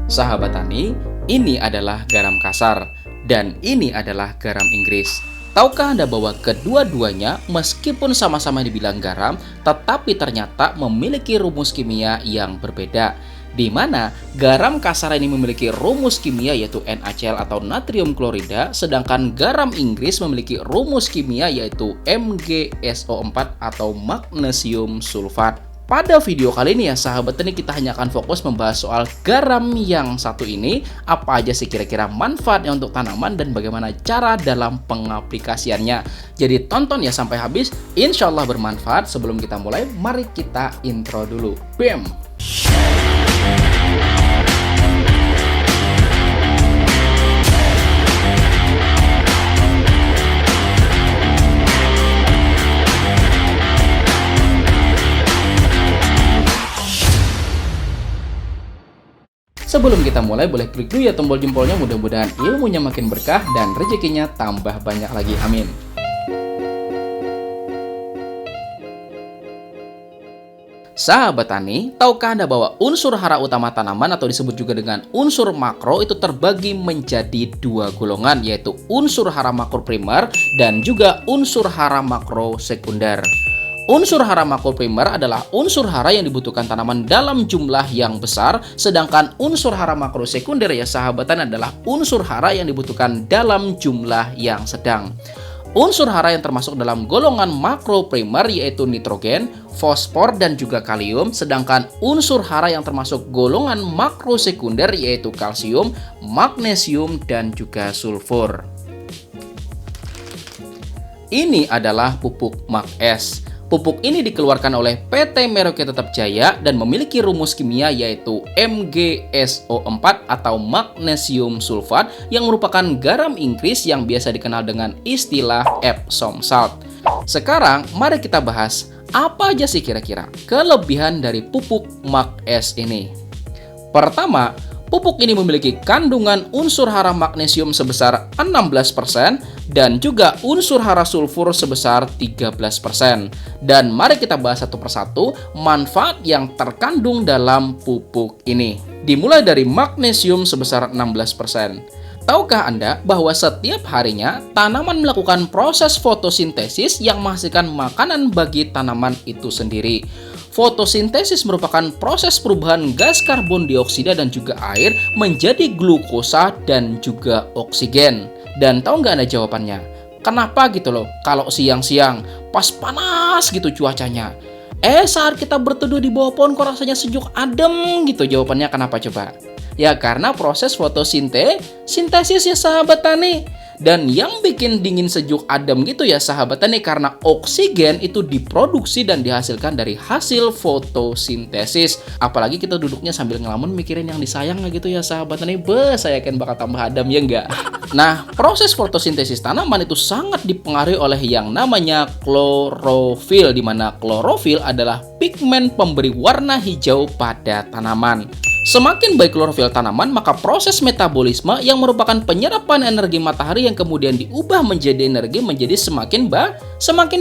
Sahabat tani, ini adalah garam kasar dan ini adalah garam Inggris. Tahukah Anda bahwa kedua-duanya meskipun sama-sama dibilang garam, tetapi ternyata memiliki rumus kimia yang berbeda. Di mana garam kasar ini memiliki rumus kimia yaitu NaCl atau natrium klorida, sedangkan garam Inggris memiliki rumus kimia yaitu MgSO4 atau magnesium sulfat. Pada video kali ini ya sahabat tani, kita hanya akan fokus membahas soal garam yang satu ini, apa aja sih kira-kira manfaatnya untuk tanaman dan bagaimana cara dalam pengaplikasiannya. Jadi tonton ya sampai habis, insya Allah bermanfaat. Sebelum kita mulai, mari kita intro dulu. BAM! Sebelum kita mulai, boleh klik dulu ya tombol jempolnya, mudah-mudahan ilmunya makin berkah dan rezekinya tambah banyak lagi, amin. Sahabat tani, tahukah Anda bahwa unsur hara utama tanaman atau disebut juga dengan unsur makro itu terbagi menjadi dua golongan, yaitu unsur hara makro primer dan juga unsur hara makro sekunder. Unsur hara makro primer adalah unsur hara yang dibutuhkan tanaman dalam jumlah yang besar, sedangkan unsur hara makro sekunder ya sahabatan adalah unsur hara yang dibutuhkan dalam jumlah yang sedang. Unsur hara yang termasuk dalam golongan makro primer yaitu nitrogen, fosfor, dan juga kalium, sedangkan unsur hara yang termasuk golongan makro sekunder yaitu kalsium, magnesium, dan juga sulfur. Ini adalah pupuk MAKS. Pupuk ini dikeluarkan oleh PT Merauke Tetap Jaya dan memiliki rumus kimia yaitu MgSO4 atau magnesium sulfat yang merupakan garam Inggris yang biasa dikenal dengan istilah Epsom salt. Sekarang mari kita bahas apa aja sih kira-kira kelebihan dari pupuk MAKS ini. Pertama, pupuk ini memiliki kandungan unsur hara magnesium sebesar 16% dan juga unsur hara sulfur sebesar 13%. Dan mari kita bahas satu persatu manfaat yang terkandung dalam pupuk ini. Dimulai dari magnesium sebesar 16%. Tahukah Anda bahwa setiap harinya tanaman melakukan proses fotosintesis yang menghasilkan makanan bagi tanaman itu sendiri? Fotosintesis merupakan proses perubahan gas karbon dioksida dan juga air menjadi glukosa dan juga oksigen. Dan tahu nggak Anda jawabannya? Kenapa gitu loh? Kalau siang-siang pas panas gitu cuacanya, saat kita berteduh di bawah pohon kok rasanya sejuk adem gitu. Jawabannya kenapa coba? Ya karena proses fotosintesis ya sahabat tani. Dan yang bikin dingin sejuk adem gitu ya sahabat tani karena oksigen itu diproduksi dan dihasilkan dari hasil fotosintesis. Apalagi kita duduknya sambil ngelamun mikirin yang disayang gitu ya sahabat tani. Saya yakin bakal tambah adem ya enggak? Nah, proses fotosintesis tanaman itu sangat dipengaruhi oleh yang namanya klorofil, di mana klorofil adalah pigmen pemberi warna hijau pada tanaman. Semakin baik klorofil tanaman, maka proses metabolisme yang merupakan penyerapan energi matahari yang kemudian diubah menjadi energi menjadi semakin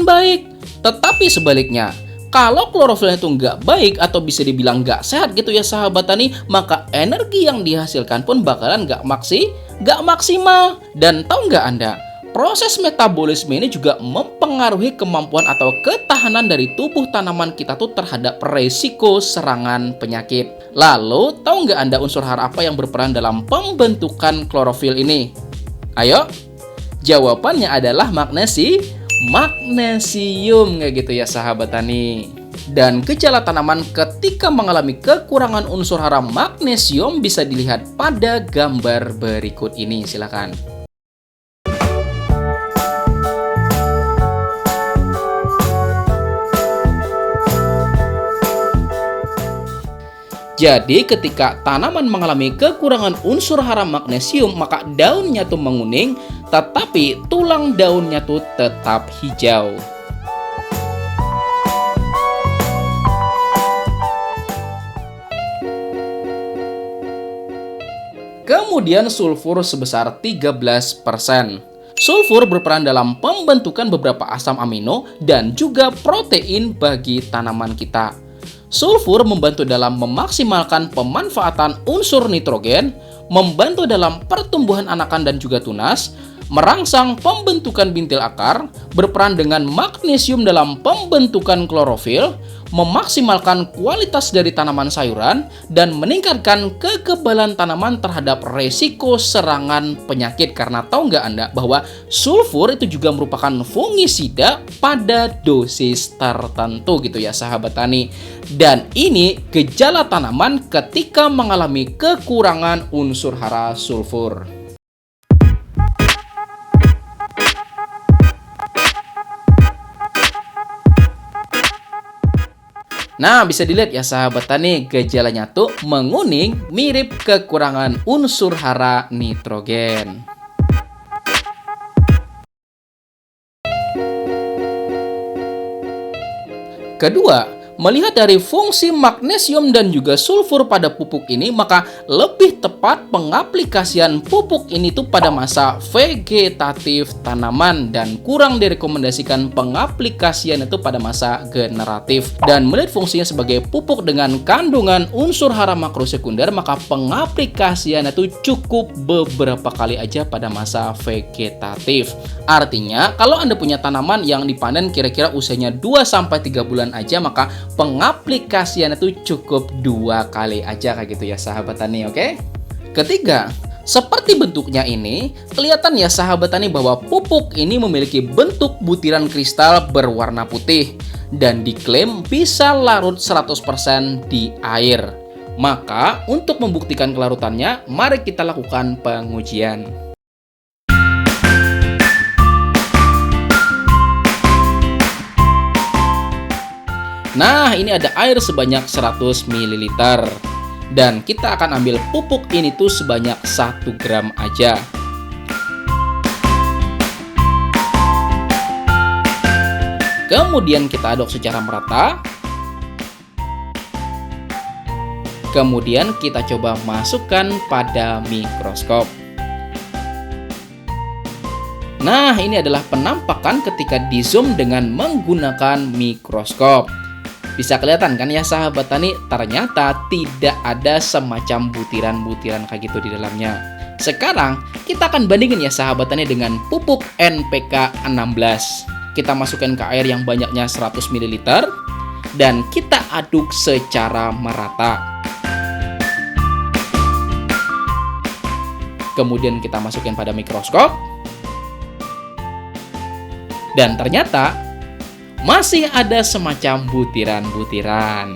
baik. Tetapi sebaliknya, kalau klorofilnya itu nggak baik atau bisa dibilang nggak sehat gitu ya sahabat tani, maka energi yang dihasilkan pun bakalan nggak maksimal. Dan tahu nggak Anda? Proses metabolisme ini juga mempengaruhi kemampuan atau ketahanan dari tubuh tanaman kita tuh terhadap resiko serangan penyakit. Lalu, tahu nggak Anda unsur hara apa yang berperan dalam pembentukan klorofil ini? Ayo, jawabannya adalah magnesium kayak gitu ya sahabat tani. Dan gejala tanaman ketika mengalami kekurangan unsur hara magnesium bisa dilihat pada gambar berikut ini, silakan. Jadi ketika tanaman mengalami kekurangan unsur hara magnesium, maka daunnya tuh menguning, tetapi tulang daunnya tuh tetap hijau. Kemudian sulfur sebesar 13%. Sulfur berperan dalam pembentukan beberapa asam amino dan juga protein bagi tanaman kita. Sulfur membantu dalam memaksimalkan pemanfaatan unsur nitrogen, membantu dalam pertumbuhan anakan dan juga tunas, merangsang pembentukan bintil akar, berperan dengan magnesium dalam pembentukan klorofil, memaksimalkan kualitas dari tanaman sayuran, dan meningkatkan kekebalan tanaman terhadap resiko serangan penyakit. Karena tahu nggak Anda bahwa sulfur itu juga merupakan fungisida pada dosis tertentu gitu ya sahabat tani. Dan ini gejala tanaman ketika mengalami kekurangan unsur hara sulfur. Nah, bisa dilihat ya sahabat tani, gejalanya tuh menguning, mirip kekurangan unsur hara nitrogen. Kedua, melihat dari fungsi magnesium dan juga sulfur pada pupuk ini, maka lebih tepat pengaplikasian pupuk ini tuh pada masa vegetatif tanaman dan kurang direkomendasikan pengaplikasian itu pada masa generatif. Dan melihat fungsinya sebagai pupuk dengan kandungan unsur hara makrosekunder, maka pengaplikasian itu cukup beberapa kali aja pada masa vegetatif. Artinya, kalau Anda punya tanaman yang dipanen kira-kira usianya 2-3 bulan aja, maka pengaplikasian itu cukup 2 kali aja kayak gitu ya sahabat tani, oke? Ketiga, seperti bentuknya ini, kelihatan ya sahabat tani bahwa pupuk ini memiliki bentuk butiran kristal berwarna putih dan diklaim bisa larut 100% di air. Maka, untuk membuktikan kelarutannya, mari kita lakukan pengujian. Nah, ini ada air sebanyak 100 ml. Dan kita akan ambil pupuk ini tuh sebanyak 1 gram aja. Kemudian kita aduk secara merata. Kemudian kita coba masukkan pada mikroskop. Nah, ini adalah penampakan ketika di zoom dengan menggunakan mikroskop. Bisa kelihatan kan ya sahabat tani, ternyata tidak ada semacam butiran-butiran kayak gitu di dalamnya. Sekarang kita akan bandingin ya sahabat tani dengan pupuk NPK 16. Kita masukkan ke air yang banyaknya 100 ml dan kita aduk secara merata. Kemudian kita masukkan pada mikroskop. Dan ternyata masih ada semacam butiran-butiran.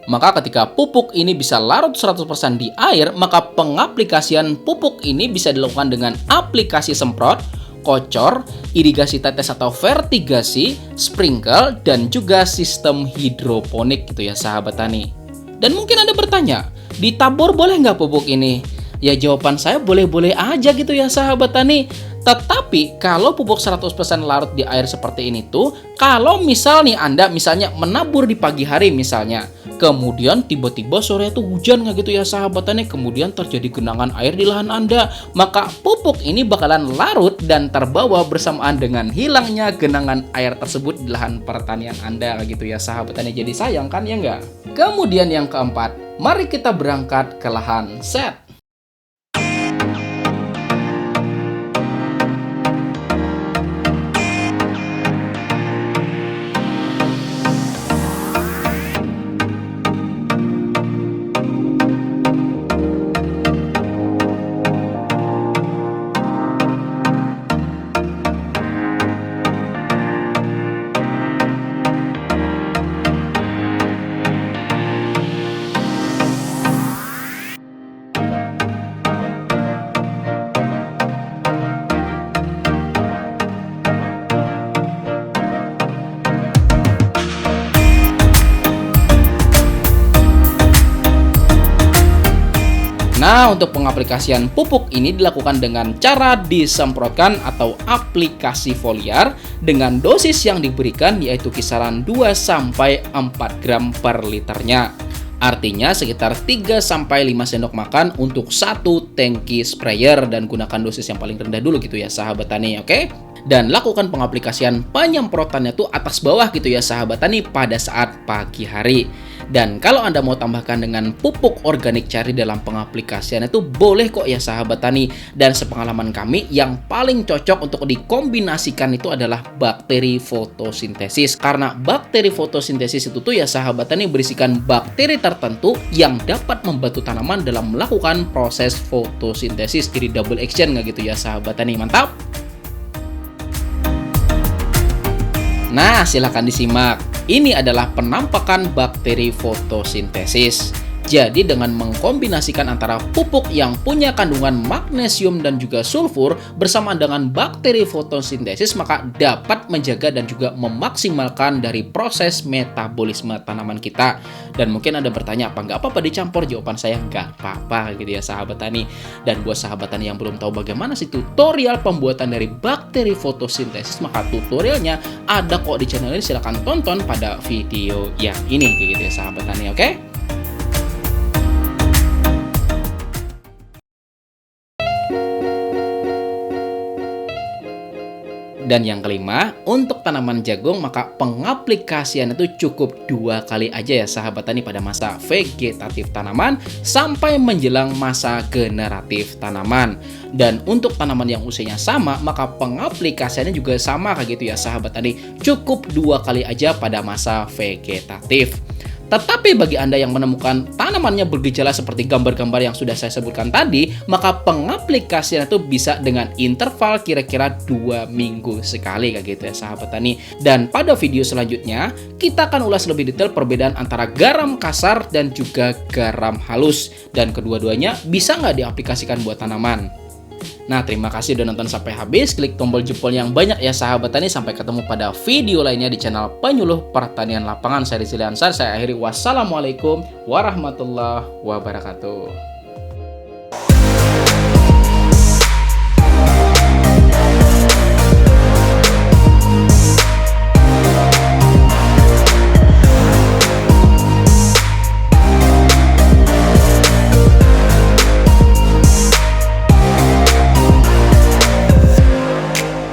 Maka ketika pupuk ini bisa larut 100% di air, maka pengaplikasian pupuk ini bisa dilakukan dengan aplikasi semprot, kocor, irigasi tetes atau vertigasi, sprinkle, dan juga sistem hidroponik gitu ya sahabat tani. Dan mungkin Anda bertanya, ditabur boleh nggak pupuk ini? Ya jawaban saya boleh-boleh aja gitu ya sahabat tani. Tetapi kalau pupuk 100% larut di air seperti ini tuh, kalau misalnya Anda misalnya menabur di pagi hari misalnya, kemudian tiba-tiba sore itu hujan nggak gitu ya sahabat tani, kemudian terjadi genangan air di lahan Anda, maka pupuk ini bakalan larut dan terbawa bersamaan dengan hilangnya genangan air tersebut di lahan pertanian Anda gitu ya sahabat tani. Jadi sayang kan ya nggak? Kemudian yang keempat, mari kita berangkat ke lahan set. Nah, untuk pengaplikasian pupuk ini dilakukan dengan cara disemprotkan atau aplikasi foliar dengan dosis yang diberikan yaitu kisaran 2-4 gram per liternya. Artinya sekitar 3-5 sendok makan untuk 1 tangki sprayer dan gunakan dosis yang paling rendah dulu gitu ya sahabat tani, oke? Dan lakukan pengaplikasian penyemprotannya tuh atas bawah gitu ya sahabat tani pada saat pagi hari. Dan kalau Anda mau tambahkan dengan pupuk organik cair dalam pengaplikasian itu boleh kok ya sahabat tani. Dan sepengalaman kami yang paling cocok untuk dikombinasikan itu adalah bakteri fotosintesis. Karena bakteri fotosintesis itu tuh ya sahabat tani berisikan bakteri tertentu yang dapat membantu tanaman dalam melakukan proses fotosintesis. Jadi double action nggak gitu ya sahabat tani, mantap? Nah, silakan disimak. Ini adalah penampakan bakteri fotosintesis. Jadi dengan mengkombinasikan antara pupuk yang punya kandungan magnesium dan juga sulfur bersama dengan bakteri fotosintesis, maka dapat menjaga dan juga memaksimalkan dari proses metabolisme tanaman kita. Dan mungkin Anda bertanya, nggak apa-apa dicampur? Jawaban saya nggak apa-apa gitu ya sahabat tani. Dan buat sahabat tani yang belum tahu bagaimana sih tutorial pembuatan dari bakteri fotosintesis, maka tutorialnya ada kok di channel ini, silahkan tonton pada video yang ini gitu ya sahabat tani, oke? Dan yang kelima, untuk tanaman jagung maka pengaplikasian itu cukup 2 kali aja ya sahabat tani pada masa vegetatif tanaman sampai menjelang masa generatif tanaman. Dan untuk tanaman yang usianya sama maka pengaplikasiannya juga sama kayak gitu ya sahabat tani, cukup 2 kali aja pada masa vegetatif. Tetapi bagi Anda yang menemukan tanamannya bergejala seperti gambar-gambar yang sudah saya sebutkan tadi, maka pengaplikasian itu bisa dengan interval kira-kira 2 minggu sekali kayak gitu ya sahabat tani. Dan pada video selanjutnya, kita akan ulas lebih detail perbedaan antara garam kasar dan juga garam halus. Dan kedua-duanya bisa nggak diaplikasikan buat tanaman? Nah, terima kasih udah nonton sampai habis. Klik tombol jempol yang banyak ya sahabat tani. Sampai ketemu pada video lainnya di channel Penyuluh Pertanian Lapangan. Saya Rizky Ansar. Saya akhiri. Wassalamualaikum warahmatullahi wabarakatuh.